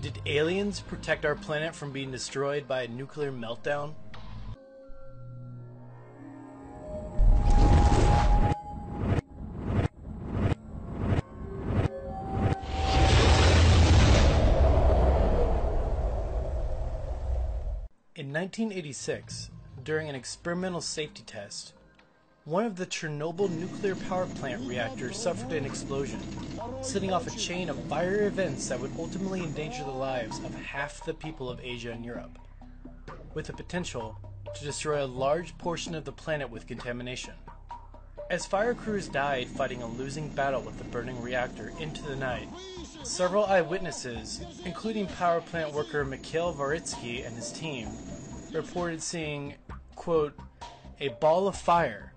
Did aliens protect our planet from being destroyed by a nuclear meltdown? In 1986, during an experimental safety test, one of the Chernobyl nuclear power plant reactors suffered an explosion, setting off a chain of fire events that would ultimately endanger the lives of half the people of Asia and Europe, with the potential to destroy a large portion of the planet with contamination. As fire crews died fighting a losing battle with the burning reactor into the night, several eyewitnesses, including power plant worker Mikhail Varitsky and his team, reported seeing, quote, a ball of fire,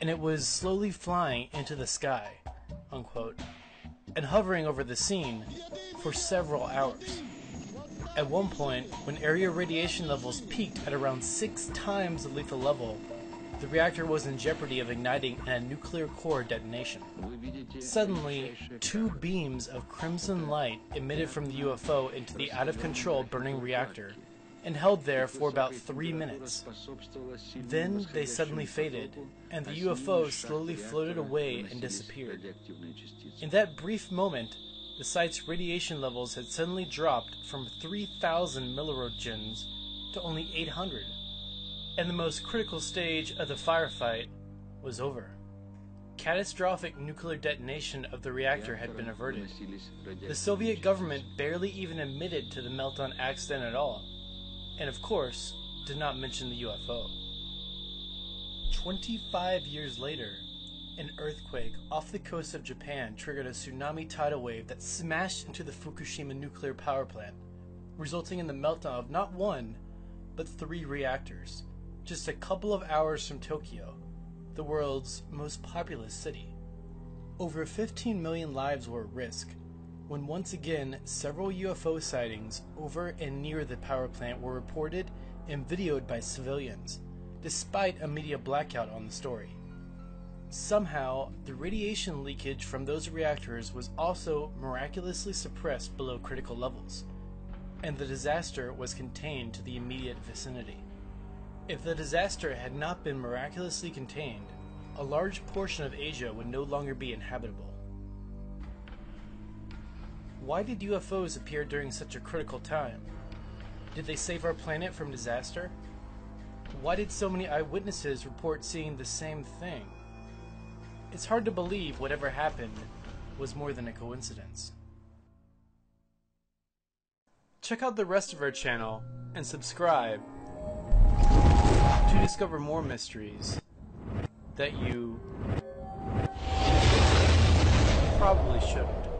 and it was slowly flying into the sky, unquote, and hovering over the scene for several hours. At one point, when area radiation levels peaked at around 6 times the lethal level, the reactor was in jeopardy of igniting in a nuclear core detonation. Suddenly, 2 beams of crimson light emitted from the UFO into the out-of-control burning reactor and held there for about 3 minutes. Then they suddenly faded, and the UFO slowly floated away and disappeared. In that brief moment, the site's radiation levels had suddenly dropped from 3,000 milliroentgens to only 800, and the most critical stage of the firefight was over. Catastrophic nuclear detonation of the reactor had been averted. The Soviet government barely even admitted to the meltdown accident at all, and of course, did not mention the UFO. 25 years later, an earthquake off the coast of Japan triggered a tsunami tidal wave that smashed into the Fukushima nuclear power plant, resulting in the meltdown of not 1, but 3 reactors, just a couple of hours from Tokyo, the world's most populous city. Over 15 million lives were at risk, when once again several UFO sightings over and near the power plant were reported and videoed by civilians, despite a media blackout on the story. Somehow, the radiation leakage from those reactors was also miraculously suppressed below critical levels, and the disaster was contained to the immediate vicinity. If the disaster had not been miraculously contained, a large portion of Asia would no longer be inhabitable. Why did UFOs appear during such a critical time? Did they save our planet from disaster? Why did so many eyewitnesses report seeing the same thing? It's hard to believe whatever happened was more than a coincidence. Check out the rest of our channel and subscribe to discover more mysteries that you probably shouldn't.